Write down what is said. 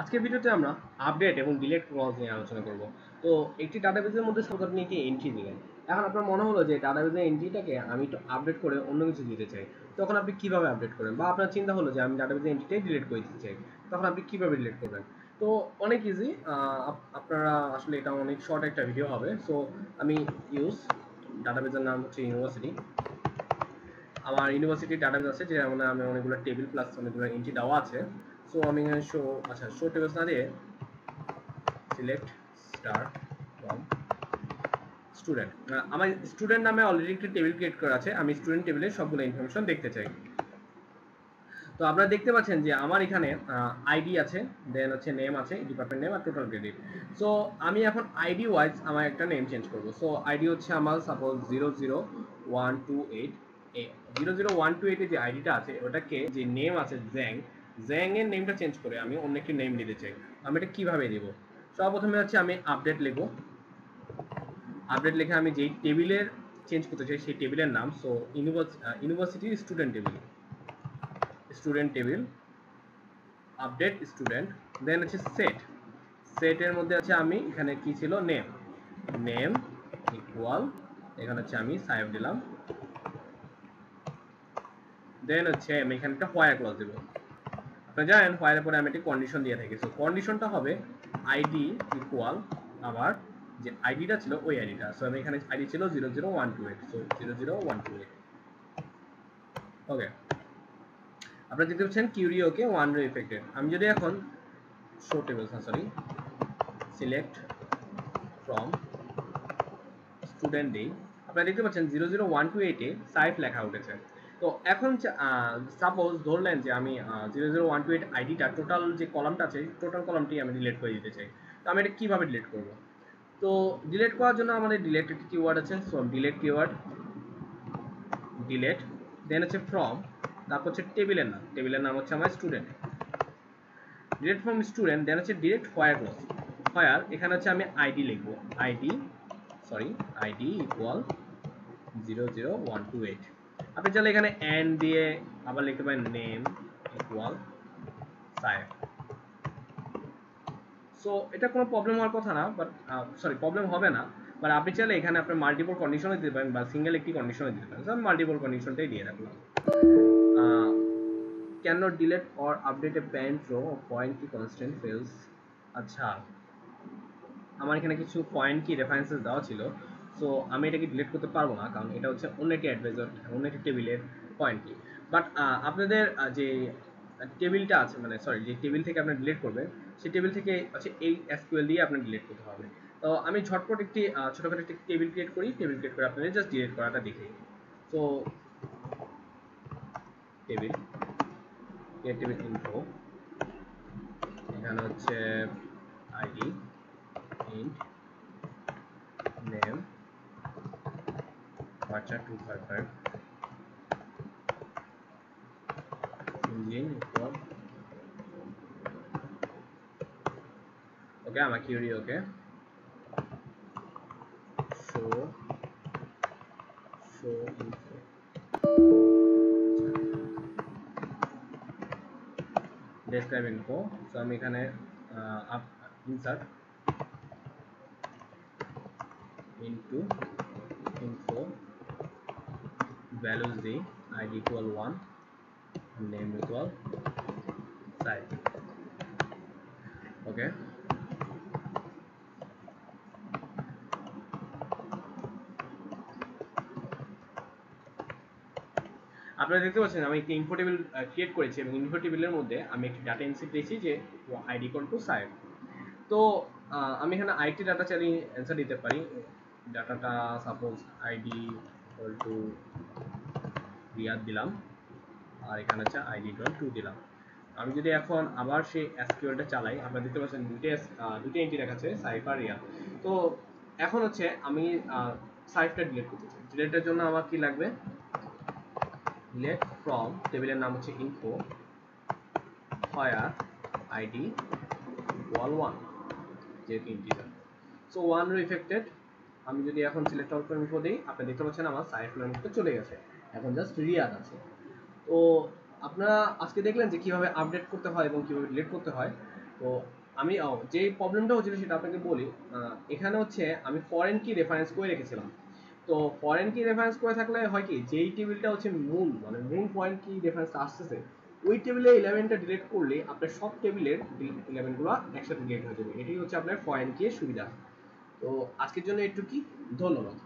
আজকের ভিডিওতে আমরা আপডেট এবং ডিলিট ক্লজ নিয়ে আলোচনা করব। তো একটি ডাটাবেসের মধ্যে সাপোজ আপনি একটি এন্ট্রি দিলেন। এখন আপনার মনে হলো যে ডাটাবেসের এন্ট্রিটাকে আমি একটু আপডেট করে অন্য কিছু দিতে চাই। তখন আপনি কিভাবে আপডেট করবেন? বা আপনার চিন্তা হলো যে আমি ডাটাবেসের এন্ট্রিটাই ডিলিট করে দিতে চাই। তখন আপনি কিভাবে ডিলিট করবেন? তো অনেক ইজি। আপনারা আসলে এটা অনেক শর্ট একটা ভিডিও হবে। সো আমি ডাটাবেসের নাম হচ্ছে ইউনিভার্সিটি। আমার ইউনিভার্সিটি ডাটাবেস আছে, যে মানে আমি অনেকগুলো টেবিল প্লাস অনেকগুলো এন্ট্রি দেওয়া আছে। সো আমি শো টেবিলস না দিয়ে সিলেক্ট স্টার ফ্রম স্টুডেন্ট। আমার স্টুডেন্ট নামে অলরেডি একটি টেবিল ক্রিয়েট করা আছে। আমি স্টুডেন্ট টেবিলের সবগুলো ইনফরমেশন দেখতে চাই। তো আপনারা দেখতে পাচ্ছেন যে আমার এখানে আইডি আছে, দেন হচ্ছে নেম আছে, ডিপার্টমেন্ট নেম আর টোটাল ক্রেডিট। সো আমি এখন আইডি ওয়াইজ আমার একটা নেম চেঞ্জ করব। সো আইডি হচ্ছে আমার সাপোজ 00128। 00128 এর যে আইডিটা আছে ওটাকে যে নেম আছে জ্যাং এর নেমটা চেঞ্জ করে আমি অন্য একটি নেম দিতে চাই। আমি এটা কিভাবে দেব? সর্বপ্রথমে হচ্ছে আমি আপডেট লিখব। আপডেট লিখে আমি যেই টেবিলের চেঞ্জ করতে চাই সেই টেবিলের নাম, so university student table update student. Then হচ্ছে সেটের মধ্যে আছে আমি এখানে কি ছিল নেম ইকুয়াল, এখানে হচ্ছে আমি সাইভ দিলাম। দেন হচ্ছে আমি এখানে একটা হোয়াইল ক্লজ দেব। আপনারা জানেন হোয়াইলের পরে আমি একটা কন্ডিশন দিয়ে থাকি। সো কন্ডিশনটা হবে আইডি ইকুয়াল আবার যে আইডিটা ছিল ওই আইডিটা। সো আমি এখানে আইডি ছিল 00128, সো 00128। ওকে, আপনারা দেখতে পাচ্ছেন কিউরিওকে ওয়ান রে ইফেক্টেড। আমি যদি এখন show table select from student দেই, আপনারা দেখতে পাচ্ছেন 00128 এ সাইফ লেখা উঠেছে। তো এখন সাপোজ ধরলেন যে আমি 00128 আইডিটা টোটাল যে কলামটা আছে টোটাল কলামটি আমি ডিলিট করে দিতে চাই। তো আমি এটা কিভাবে ডিলিট করব? তো ডিলিট করার জন্য আমাদের ডিলিট একটি কিওয়ার্ড আছে। সো ডিলিট কিওয়ার্ড, ডিলিট, দেন হচ্ছে ফ্রম, তারপর হচ্ছে টেবিলের নাম হচ্ছে আমার student. Delete from student, then হচ্ছে ডিরেক্ট হোয়ার ক্লজ। হোয়ার এখানে হচ্ছে আমি আইডি লিখবো। ID equal 00128। আপনি চাইলে এখানে এন্ড দিয়ে আবার লিখতে পারেন নেম ইকুয়াল সাইফ। সো এটা কোনো প্রবলেম হওয়ার কথা না, বাট প্রবলেম হবে না। বাট আপনি চাইলে এখানে আপনার মাল্টিপল কন্ডিশনও দিতে পারেন বা সিঙ্গেল একটি কন্ডিশনও দিতে পারেন। আমি মাল্টিপল কন্ডিশনটাই দিয়ে রাখলাম। Can not delete or update a parent row point key constant fails. আচ্ছা, আমার এখানে কিছু পয়েন্ট কি রেফারেন্সেস দেওয়া ছিল। সো আমি এটাকে ডিলিট করতে পারবো না, কারণ এটা হচ্ছে অন্য একটি অ্যাডভাইজার, অন্য একটি টেবিলের পয়েন্ট কি। বাট আপনাদের যে টেবিলটা আছে, মানে যে টেবিল থেকে আপনি ডিলিট করবেন সেই টেবিল থেকে হচ্ছে এই এসকিউএল দিয়ে আপনার ডিলিট করতে হবে। তো আমি ঝটপট একটি ছোটখাটো একটি টেবিল ক্রিয়েট করে আপনাদের জাস্ট ডিলিট করাটা দেখি। তো টেবিল ইনফো, এখানে হচ্ছে আইডি ইন্ট নেম বাচ্চা 255 ইঞ্জিন ইকুয়াল, ওকে আমার query, okay show info, describe info. So আমি এখানে ইনসার্ট ইনটু ইনফো, ভ্যালুজ দিই ID equal 1, name equal size. Okay, আপনারা দেখতে পাচ্ছেন আমি একটি ইনফো টেবিল ক্রিয়েট করেছি এবং ইনফো টেবিলের মধ্যে আমি একটি ডাটা এন্ট্রি দিয়েছি যে আইডি ইকুয়াল টু সাইজ। তো আমি এখানে আইটি ডাটা চাইলে অ্যান্সার দিতে পারি। ডাটাটা suppose ID equal to Riyad দিলাম, আর এখানে হচ্ছে আইডি ইকুয়াল 2 দিলাম। আমি যদি এখন আবার সেই এসকিউএলটা চালাই, আপনারা দেখতে পাচ্ছেন দুটো এন্ট্রি দেখাচ্ছে, সাইফ আর রিয়াদ। তো এখন হচ্ছে আমি সাইফটা ডিলিট করতে চাই। ডিলিটের জন্য আমার কি লাগবে? ডিলিট ফ্রম, টেবিলের নাম হচ্ছে ইনফো, হোয়ার আইডি ইকুয়াল 1, যেহেতু ইন্টিজার। সো 1 রিফেক্টেড। আমি যদি এখন সিলেক্ট অল ফ্রম ইনফো দিই, আপনি দেখতে পাচ্ছেন আমার সাইফ নামটা চলে গেছে। এখন জাস্ট রিয়াদ আছে। তো আপনারা আজকে দেখলেন যে কিভাবে আপডেট করতে হয় এবং কিভাবে ডিলিট করতে হয়। তো তো আমি যে প্রবলেমটা হচ্ছিল সেটা আপনাকে বলি। এখানে হচ্ছে আমি ফরেন কি রেফারেন্স করে রেখেছিলাম। তো ফরেন কি রেফারেন্স করে থাকলে হয় কি, যেই টেবিলটা হচ্ছে মূল মানে মূল ফরেন কি রেফারেন্স আসতেছে ওই টেবিলে 11টা ডিলিট করলে আপনার সব টেবিলের 11 গুলো একসাথে ডিলিট হয়ে যাবে। এটাই হচ্ছে আপনার ফরেন কি এর সুবিধা। তো আজকের জন্য একটু কি, ধন্যবাদ।